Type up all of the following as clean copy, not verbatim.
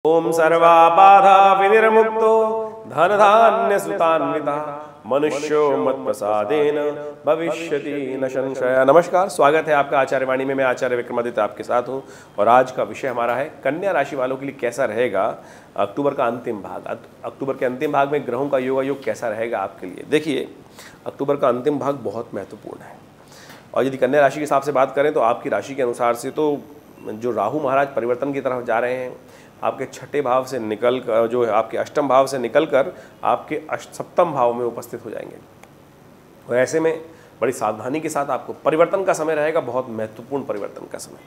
ओम सर्वा बाधा विनिर्मुक्तो धन धान्य सुतान्विता मनुष्यो मत प्रसादेन भविष्यति न संशय। नमस्कार, स्वागत है आपका आचार्य वाणी में। मैं आचार्य विक्रमादित्य आपके साथ हूं और आज का विषय हमारा है कन्या राशि वालों के लिए कैसा रहेगा अक्टूबर का अंतिम भाग। अक्टूबर के अंतिम भाग में ग्रहों का योगायोग कैसा रहेगा आपके लिए। देखिए, अक्टूबर का अंतिम भाग बहुत महत्वपूर्ण है और यदि कन्या राशि के हिसाब से बात करें तो आपकी राशि के अनुसार से तो जो राहु महाराज परिवर्तन की तरफ जा रहे हैं, आपके छठे भाव से निकल कर, जो है आपके अष्टम भाव से निकलकर आपके सप्तम भाव में उपस्थित हो जाएंगे। और ऐसे में बड़ी सावधानी के साथ आपको परिवर्तन का समय रहेगा, बहुत महत्वपूर्ण परिवर्तन का समय।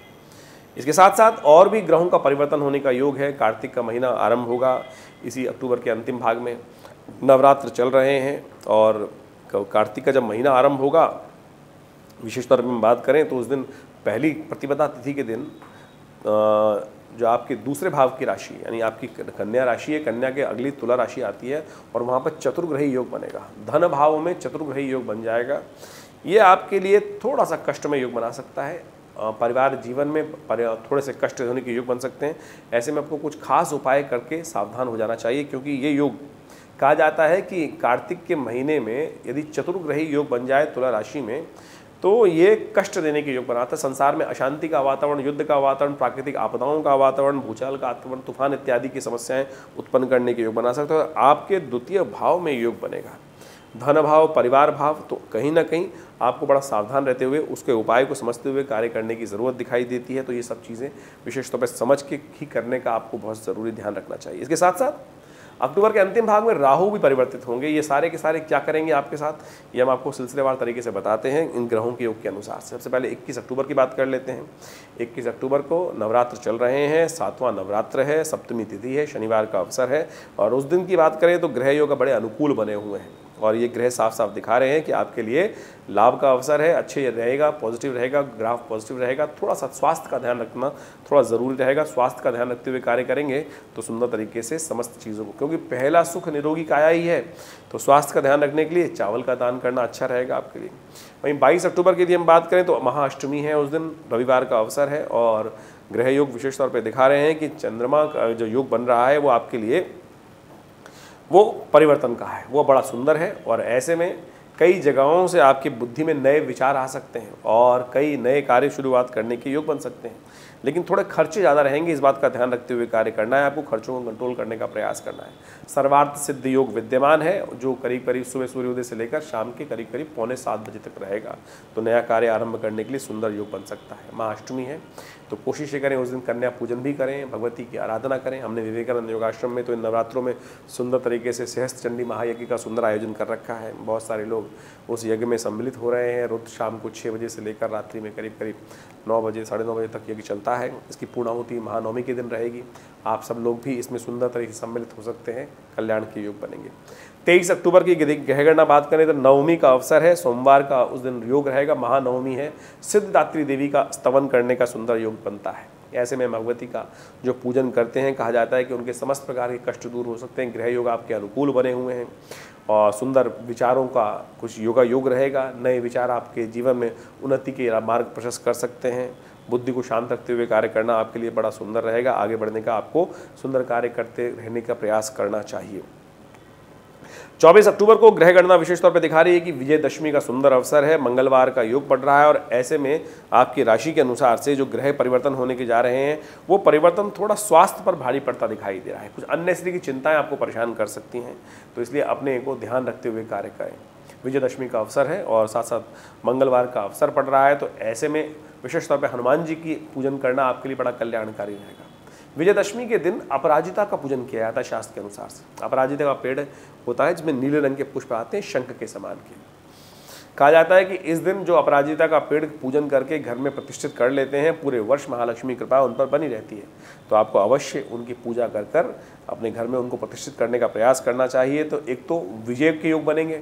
इसके साथ साथ और भी ग्रहों का परिवर्तन होने का योग है। कार्तिक का महीना आरंभ होगा इसी अक्टूबर के अंतिम भाग में। नवरात्र चल रहे हैं और कार्तिक का जब महीना आरंभ होगा, विशेष तौर पर बात करें तो उस दिन पहली प्रतिपदा तिथि के दिन जो आपके दूसरे भाव की राशि यानी आपकी कन्या राशि है, कन्या के अगली तुला राशि आती है और वहाँ पर चतुर्ग्रही योग बनेगा। धन भाव में चतुर्ग्रही योग बन जाएगा। ये आपके लिए थोड़ा सा कष्टमय योग बना सकता है। परिवार जीवन में थोड़े से कष्ट होने के योग बन सकते हैं। ऐसे में आपको कुछ खास उपाय करके सावधान हो जाना चाहिए, क्योंकि ये योग कहा जाता है कि कार्तिक के महीने में यदि चतुर्ग्रही योग बन जाए तुला राशि में तो ये कष्ट देने के योग बनाता है। संसार में अशांति का वातावरण, युद्ध का वातावरण, प्राकृतिक आपदाओं का वातावरण, भूचाल का वातावरण, तूफान इत्यादि की समस्याएं उत्पन्न करने के योग बना सकते हैं। आपके द्वितीय भाव में योग बनेगा, धन भाव, परिवार भाव। तो कहीं ना कहीं आपको बड़ा सावधान रहते हुए उसके उपाय को समझते हुए कार्य करने की ज़रूरत दिखाई देती है। तो ये सब चीज़ें विशेष तौर पर समझ के ही करने का आपको बहुत ज़रूरी ध्यान रखना चाहिए। इसके साथ साथ अक्टूबर के अंतिम भाग में राहु भी परिवर्तित होंगे। ये सारे के सारे क्या करेंगे आपके साथ, ये हम आपको सिलसिलेवार तरीके से बताते हैं इन ग्रहों के योग के अनुसार। सबसे पहले 21 अक्टूबर की बात कर लेते हैं। 21 अक्टूबर को नवरात्र चल रहे हैं, 7वां नवरात्र है, सप्तमी तिथि है, शनिवार का अवसर है। और उस दिन की बात करें तो ग्रह योग बड़े अनुकूल बने हुए हैं और ये ग्रह साफ साफ दिखा रहे हैं कि आपके लिए लाभ का अवसर है, अच्छे रहेगा, पॉजिटिव रहेगा, ग्राफ पॉजिटिव रहेगा। थोड़ा सा स्वास्थ्य का ध्यान रखना थोड़ा ज़रूरी रहेगा। स्वास्थ्य का ध्यान रखते हुए कार्य करेंगे तो सुंदर तरीके से समस्त चीज़ों को, क्योंकि पहला सुख निरोगी काया ही है, तो स्वास्थ्य का ध्यान रखने के लिए चावल का दान करना अच्छा रहेगा आपके लिए। वहीं 22 अक्टूबर की यदि हम बात करें तो महाअष्टमी है, उस दिन रविवार का अवसर है और ग्रह योग विशेष तौर पर दिखा रहे हैं कि चंद्रमा का जो योग बन रहा है वो आपके लिए वो परिवर्तन का है, वो बड़ा सुंदर है। और ऐसे में कई जगहों से आपकी बुद्धि में नए विचार आ सकते हैं और कई नए कार्य शुरुआत करने के योग बन सकते हैं, लेकिन थोड़े खर्चे ज़्यादा रहेंगे। इस बात का ध्यान रखते हुए कार्य करना है आपको, खर्चों को कंट्रोल करने का प्रयास करना है। सर्वार्थ सिद्ध योग विद्यमान है, जो करीब करीब सुबह सूर्योदय से लेकर शाम के करीब करीब 6:45 बजे तक रहेगा। तो नया कार्य आरंभ करने के लिए सुंदर योग बन सकता है। महाअष्टमी है तो कोशिश करें उस दिन कन्या पूजन भी करें, भगवती की आराधना करें। हमने विवेकानंद योगाश्रम में तो इन नवरात्रों में सुंदर तरीके से सहस्त्र चंडी महायज्ञ का सुंदर आयोजन कर रखा है। बहुत सारे लोग उस यज्ञ में सम्मिलित हो रहे हैं। रोज शाम को 6 बजे से लेकर रात्रि में करीब करीब 9 बजे 9:30 बजे तक यज्ञ चलता है। इसकी पूर्णाहुति महानवमी के दिन रहेगी। आप सब लोग भी इसमें सुंदर तरीके से सम्मिलित हो सकते हैं, कल्याण के योग बनेंगे। 23 अक्टूबर की ग्रहगणना बात करें तो नवमी का अवसर है, सोमवार का उस दिन योग रहेगा, महानवमी है। सिद्धदात्री देवी का स्तवन करने का सुंदर योग बनता है। ऐसे में भगवती का जो पूजन करते हैं, कहा जाता है कि उनके समस्त प्रकार के कष्ट दूर हो सकते हैं। ग्रह योग आपके अनुकूल बने हुए हैं और सुंदर विचारों का कुछ योगा योग रहेगा। नए विचार आपके जीवन में उन्नति के मार्ग प्रशस्त कर सकते हैं। बुद्धि को शांत रखते हुए कार्य करना आपके लिए बड़ा सुंदर रहेगा। आगे बढ़ने का आपको सुंदर कार्य करते रहने का प्रयास करना चाहिए। 24 अक्टूबर को ग्रह गणना विशेष तौर पर दिखा रही है कि विजयदशमी का सुंदर अवसर है, मंगलवार का योग पड़ रहा है और ऐसे में आपकी राशि के अनुसार से जो ग्रह परिवर्तन होने के जा रहे हैं वो परिवर्तन थोड़ा स्वास्थ्य पर भारी पड़ता दिखाई दे रहा है। कुछ अननेसेसरी की चिंताएं आपको परेशान कर सकती हैं, तो इसलिए अपने को ध्यान रखते हुए कार्य करें। विजयदशमी का अवसर है और साथ साथ मंगलवार का अवसर पड़ रहा है, तो ऐसे में विशेष तौर पर हनुमान जी की पूजन करना आपके लिए बड़ा कल्याणकारी रहेगा। विजयदशमी के दिन अपराजिता का पूजन किया जाता है शास्त्र के अनुसार से। अपराजिता का पेड़ होता है जिसमें नीले रंग के पुष्प आते हैं, शंख के समान के। कहा जाता है कि इस दिन जो अपराजिता का पेड़ पूजन करके घर में प्रतिष्ठित कर लेते हैं, पूरे वर्ष महालक्ष्मी कृपा उन पर बनी रहती है। तो आपको अवश्य उनकी पूजा कर कर अपने घर में उनको प्रतिष्ठित करने का प्रयास करना चाहिए। तो एक तो विजय के योग बनेंगे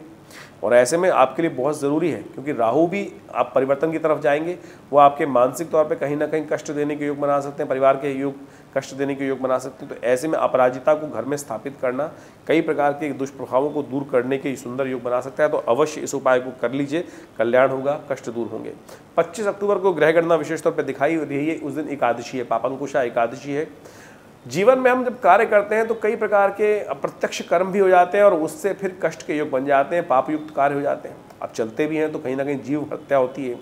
और ऐसे में आपके लिए बहुत ज़रूरी है, क्योंकि राहु भी आप परिवर्तन की तरफ जाएंगे। वो आपके मानसिक तौर पे कहीं ना कहीं कष्ट देने के योग बना सकते हैं, परिवार के योग कष्ट देने के योग बना सकते हैं। तो ऐसे में अपराजिता को घर में स्थापित करना कई प्रकार के दुष्प्रभावों को दूर करने के सुंदर योग बना सकता है। तो अवश्य इस उपाय को कर लीजिए, कल्याण होगा, कष्ट दूर होंगे। 25 अक्टूबर को ग्रह गणना विशेष तौर पर दिखाई रही है, उस दिन एकादशी है, पापंकुशा एकादशी है। जीवन में हम जब कार्य करते हैं तो कई प्रकार के अप्रत्यक्ष कर्म भी हो जाते हैं और उससे फिर कष्ट के योग बन जाते हैं, पाप युक्त कार्य हो जाते हैं। आप चलते भी हैं तो कहीं ना कहीं जीव हत्या होती है,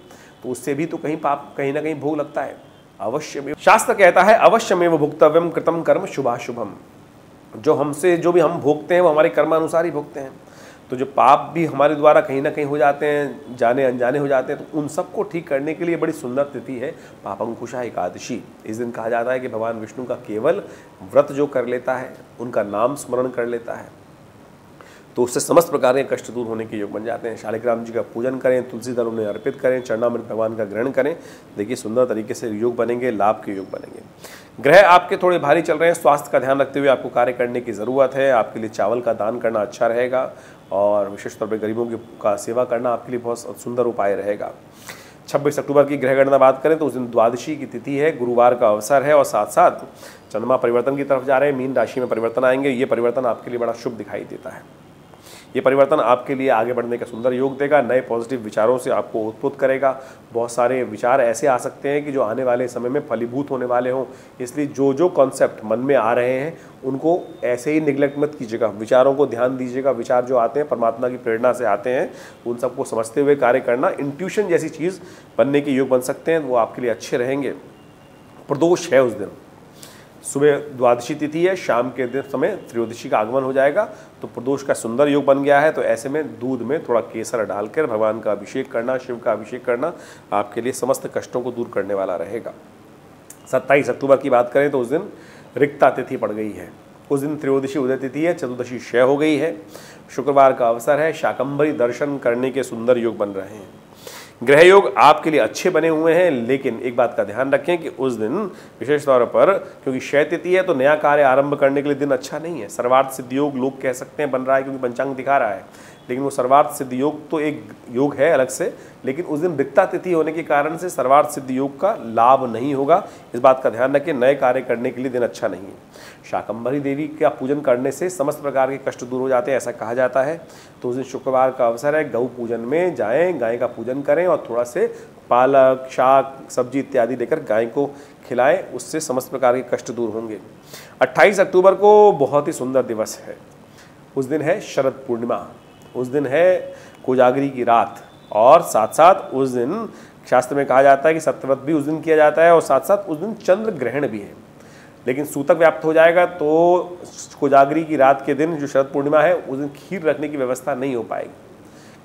तो उससे भी तो कहीं पाप कहीं ना कहीं भोग लगता है। अवश्य, शास्त्र कहता है अवश्यमेव भुक्तव्यम कृतम कर्म शुभाशुभम। जो भी हम भोगते हैं वो हमारे कर्मानुसार ही भोगते हैं। तो जो पाप भी हमारे द्वारा कहीं ना कहीं हो जाते हैं, जाने अनजाने हो जाते हैं, तो उन सबको ठीक करने के लिए बड़ी सुंदर तिथि है पापंकुशा एकादशी। इस दिन कहा जाता है कि भगवान विष्णु का केवल व्रत जो कर लेता है, उनका नाम स्मरण कर लेता है, तो उससे समस्त प्रकार के कष्ट दूर होने के योग बन जाते हैं। शालिग्राम जी का पूजन करें, तुलसी दल उन्हें अर्पित करें, चरणामृत भगवान का ग्रहण करें। देखिए सुंदर तरीके से योग बनेंगे, लाभ के योग बनेंगे। ग्रह आपके थोड़े भारी चल रहे हैं, स्वास्थ्य का ध्यान रखते हुए आपको कार्य करने की ज़रूरत है। आपके लिए चावल का दान करना अच्छा रहेगा और विशेष तौर पर गरीबों का सेवा करना आपके लिए बहुत सुंदर उपाय रहेगा। 26 अक्टूबर की ग्रह गणना बात करें तो उस दिन द्वादशी की तिथि है, गुरुवार का अवसर है और साथ साथ चंद्रमा परिवर्तन की तरफ जा रहे हैं, मीन राशि में परिवर्तन आएंगे। ये परिवर्तन आपके लिए बड़ा शुभ दिखाई देता है। ये परिवर्तन आपके लिए आगे बढ़ने का सुंदर योग देगा, नए पॉजिटिव विचारों से आपको उत्पुत करेगा। बहुत सारे विचार ऐसे आ सकते हैं कि जो आने वाले समय में फलीभूत होने वाले हों, इसलिए जो कॉन्सेप्ट मन में आ रहे हैं उनको ऐसे ही निगलेक्ट मत कीजिएगा, विचारों को ध्यान दीजिएगा। विचार जो आते हैं परमात्मा की प्रेरणा से आते हैं, उन सबको समझते हुए कार्य करना। इंट्यूशन जैसी चीज़ बनने के योग बन सकते हैं, वो आपके लिए अच्छे रहेंगे। प्रदोष है उस दिन, सुबह द्वादशी तिथि है, शाम के दिन समय त्रयोदशी का आगमन हो जाएगा, तो प्रदोष का सुंदर योग बन गया है। तो ऐसे में दूध में थोड़ा केसर डालकर भगवान का अभिषेक करना, शिव का अभिषेक करना आपके लिए समस्त कष्टों को दूर करने वाला रहेगा। 27 अक्टूबर की बात करें तो उस दिन रिक्ता तिथि पड़ गई है। उस दिन त्रयोदशी उदय तिथि है, चतुर्दशी क्षय हो गई है। शुक्रवार का अवसर है, शाकंभरी दर्शन करने के सुंदर योग बन रहे हैं। ग्रह योग आपके लिए अच्छे बने हुए हैं, लेकिन एक बात का ध्यान रखें कि उस दिन विशेष तौर पर क्योंकि क्षय तिथि है तो नया कार्य आरंभ करने के लिए दिन अच्छा नहीं है। सर्वार्थ सिद्ध योग लोग कह सकते हैं बन रहा है क्योंकि पंचांग दिखा रहा है, लेकिन वो सर्वार्थ सिद्ध योग तो एक योग है अलग से, लेकिन उस दिन रिक्ता तिथि होने के कारण से सर्वार्थ सिद्ध योग का लाभ नहीं होगा। इस बात का ध्यान रखें, नए कार्य करने के लिए दिन अच्छा नहीं है। शाकंभरी देवी का पूजन करने से समस्त प्रकार के कष्ट दूर हो जाते हैं, ऐसा कहा जाता है। तो उस दिन शुक्रवार का अवसर है, गौ पूजन में जाएं, गाय का पूजन करें और थोड़ा से पालक, शाक, सब्जी इत्यादि लेकर गाय को खिलाएं, उससे समस्त प्रकार के कष्ट दूर होंगे। 28 अक्टूबर को बहुत ही सुंदर दिवस है। उस दिन है शरद पूर्णिमा, उस दिन है कोजागरी की रात और साथ साथ उस दिन शास्त्र में कहा जाता है कि सत्यव्रत भी उस दिन किया जाता है और साथ साथ उस दिन चंद्र ग्रहण भी है। लेकिन सूतक व्याप्त हो जाएगा तो कोजागरी की रात के दिन जो शरद पूर्णिमा है उस दिन खीर रखने की व्यवस्था नहीं हो पाएगी।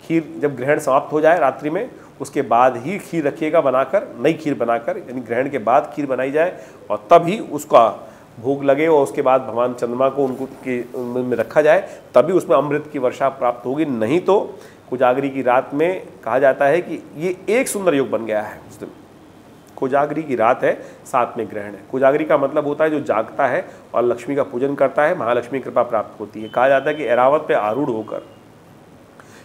खीर जब ग्रहण समाप्त हो जाए रात्रि में, उसके बाद ही खीर रखिएगा बनाकर, नई खीर बनाकर, यानी ग्रहण के बाद खीर बनाई जाए और तभी उसका भोग लगे और उसके बाद भगवान चंद्रमा को उनको में रखा जाए, तभी उसमें अमृत की वर्षा प्राप्त होगी। नहीं तो कोजागरी की रात में कहा जाता है कि ये एक सुंदर योग बन गया है। उस दिन कोजागरी की रात है, साथ में ग्रहण है। कोजागरी का मतलब होता है जो जागता है और लक्ष्मी का पूजन करता है, महालक्ष्मी कृपा प्राप्त होती है। कहा जाता है कि ऐरावत पे आरूढ़ होकर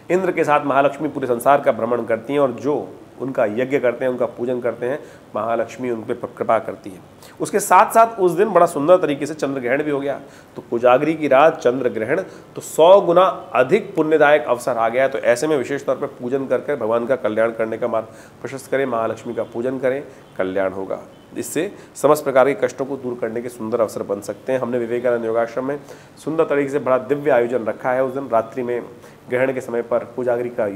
इंद्र के साथ महालक्ष्मी पूरे संसार का भ्रमण करती हैं और जो उनका यज्ञ करते हैं, उनका पूजन करते हैं, महालक्ष्मी उन पर कृपा करती है। उसके साथ साथ उस दिन बड़ा सुंदर तरीके से चंद्र ग्रहण भी हो गया। तो कोजागरी की रात चंद्र ग्रहण, तो 100 गुना अधिक पुण्यदायक अवसर आ गया है। तो ऐसे में विशेष तौर पर पूजन करके भगवान का कल्याण करने का मार्ग प्रशस्त करें, महालक्ष्मी का पूजन करें, कल्याण होगा। इससे समस्त प्रकार के कष्टों को दूर करने के सुंदर अवसर बन सकते हैं। हमने विवेकानंद योगाश्रम में सुंदर तरीके से बड़ा दिव्य आयोजन रखा है। उस दिन रात्रि में ग्रहण के समय पर कोजागरी का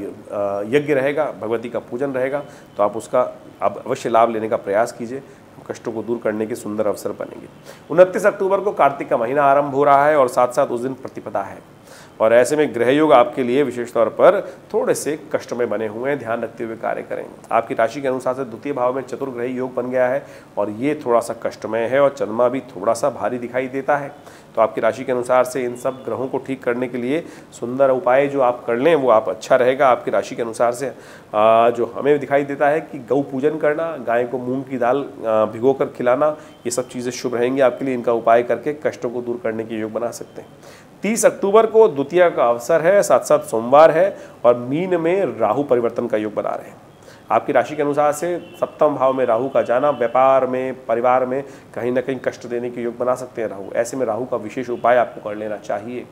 यज्ञ रहेगा, भगवती का पूजन रहेगा, तो आप उसका आप अवश्य लाभ लेने का प्रयास कीजिए, कष्टों को दूर करने के सुंदर अवसर बनेंगे। 29 अक्टूबर को कार्तिक का महीना आरंभ हो रहा है और साथ साथ उस दिन प्रतिपदा है और ऐसे में ग्रह योग आपके लिए विशेष तौर पर थोड़े से कष्टमय बने हुए हैं, ध्यान रखते हुए कार्य करें। आपकी राशि के अनुसार से द्वितीय भाव में चतुर्ग्रही योग बन गया है और ये थोड़ा सा कष्टमय है और चंद्रमा भी थोड़ा सा भारी दिखाई देता है। तो आपकी राशि के अनुसार से इन सब ग्रहों को ठीक करने के लिए सुंदर उपाय जो आप कर लें वो आप अच्छा रहेगा। आपकी राशि के अनुसार से जो हमें दिखाई देता है कि गौ पूजन करना, गाय को मूंग की दाल भिगो कर खिलाना, ये सब चीज़ें शुभ रहेंगी आपके लिए। इनका उपाय करके कष्टों को दूर करने के योग बना सकते हैं। 30 अक्टूबर को द्वितीया का अवसर है, साथ साथ सोमवार है और मीन में राहु परिवर्तन का योग बना रहे हैं। आपकी राशि के अनुसार से सप्तम भाव में राहु का जाना व्यापार में, परिवार में कहीं ना कहीं कष्ट देने के योग बना सकते हैं राहु। ऐसे में राहु का विशेष उपाय आपको कर लेना चाहिए।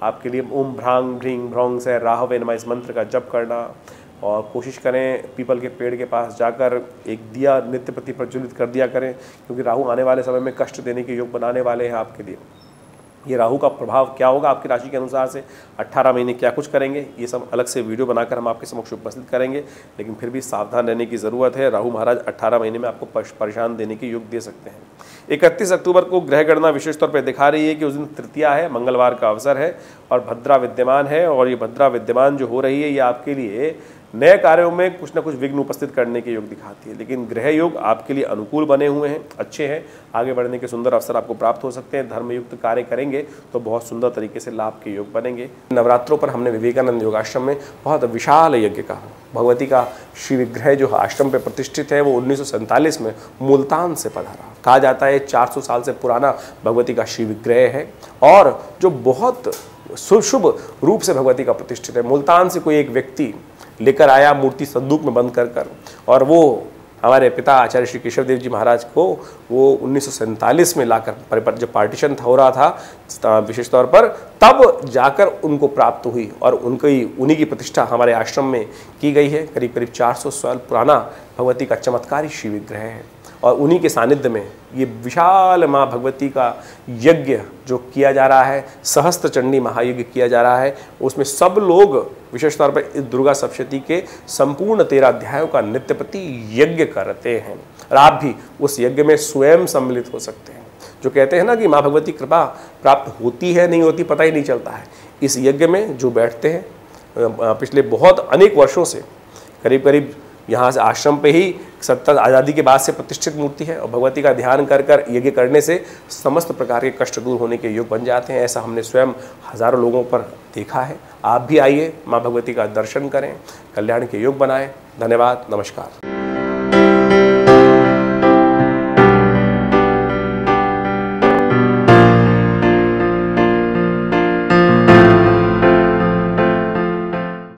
आपके लिए ओम भ्रांग भ्रींग भ्रौंग से राहवे नमः इस मंत्र का जप करना, और कोशिश करें पीपल के पेड़ के पास जाकर एक दिया नित्य प्रति प्रज्वलित कर दिया करें, क्योंकि राहु आने वाले समय में कष्ट देने के योग बनाने वाले हैं आपके लिए। ये राहु का प्रभाव क्या होगा आपकी राशि के अनुसार से, 18 महीने क्या कुछ करेंगे, ये सब अलग से वीडियो बनाकर हम आपके समक्ष उपस्थित करेंगे। लेकिन फिर भी सावधान रहने की ज़रूरत है। राहु महाराज 18 महीने में आपको परेशान देने के योग दे सकते हैं। 31 अक्टूबर को ग्रह गणना विशेष तौर पर दिखा रही है कि उस दिन तृतीया है, मंगलवार का अवसर है और भद्रा विद्यमान है। और ये भद्रा विद्यमान जो हो रही है ये आपके लिए नए कार्यों में कुछ ना कुछ विघ्न उपस्थित करने के योग दिखाती है। लेकिन ग्रह योग आपके लिए अनुकूल बने हुए हैं, अच्छे हैं, आगे बढ़ने के सुंदर अवसर आपको प्राप्त हो सकते हैं। धर्मयुक्त कार्य करेंगे तो बहुत सुंदर तरीके से लाभ के योग बनेंगे। नवरात्रों पर हमने विवेकानंद योगाश्रम में बहुत विशाल यज्ञ का, भगवती का श्री विग्रह जो आश्रम पे प्रतिष्ठित है वो 1947 में मुल्तान से पधारा। कहा जाता है 400 साल से पुराना भगवती का श्री विग्रह है और जो बहुत शुभ रूप से भगवती का प्रतिष्ठित है। मुल्तान से कोई एक व्यक्ति लेकर आया मूर्ति संदूक में बंद कर और वो हमारे पिता आचार्य श्री केशव देव जी महाराज को वो 1947 में लाकर जब पार्टीशन हो रहा था विशेष तौर पर, तब जाकर उनको प्राप्त हुई और उन्हीं की प्रतिष्ठा हमारे आश्रम में की गई है। करीब करीब 400 साल पुराना भगवती का चमत्कारी श्री विग्रह है और उन्हीं के सानिध्य में ये विशाल माँ भगवती का यज्ञ जो किया जा रहा है, सहस्त्र चंडी महायज्ञ किया जा रहा है, उसमें सब लोग विशेष तौर पर इस दुर्गा सप्तशती के संपूर्ण 13 अध्यायों का नित्य प्रति यज्ञ करते हैं और आप भी उस यज्ञ में स्वयं सम्मिलित हो सकते हैं। जो कहते हैं ना कि माँ भगवती कृपा प्राप्त होती है नहीं होती पता ही नहीं चलता है। इस यज्ञ में जो बैठते हैं पिछले बहुत अनेक वर्षों से, करीब करीब यहाँ से आश्रम पे ही सत्ता आज़ादी के बाद से प्रतिष्ठित मूर्ति है और भगवती का ध्यान कर यज्ञ करने से समस्त प्रकार के कष्ट दूर होने के योग बन जाते हैं। ऐसा हमने स्वयं हजारों लोगों पर देखा है। आप भी आइए, माँ भगवती का दर्शन करें, कल्याण के योग बनाएं। धन्यवाद, नमस्कार।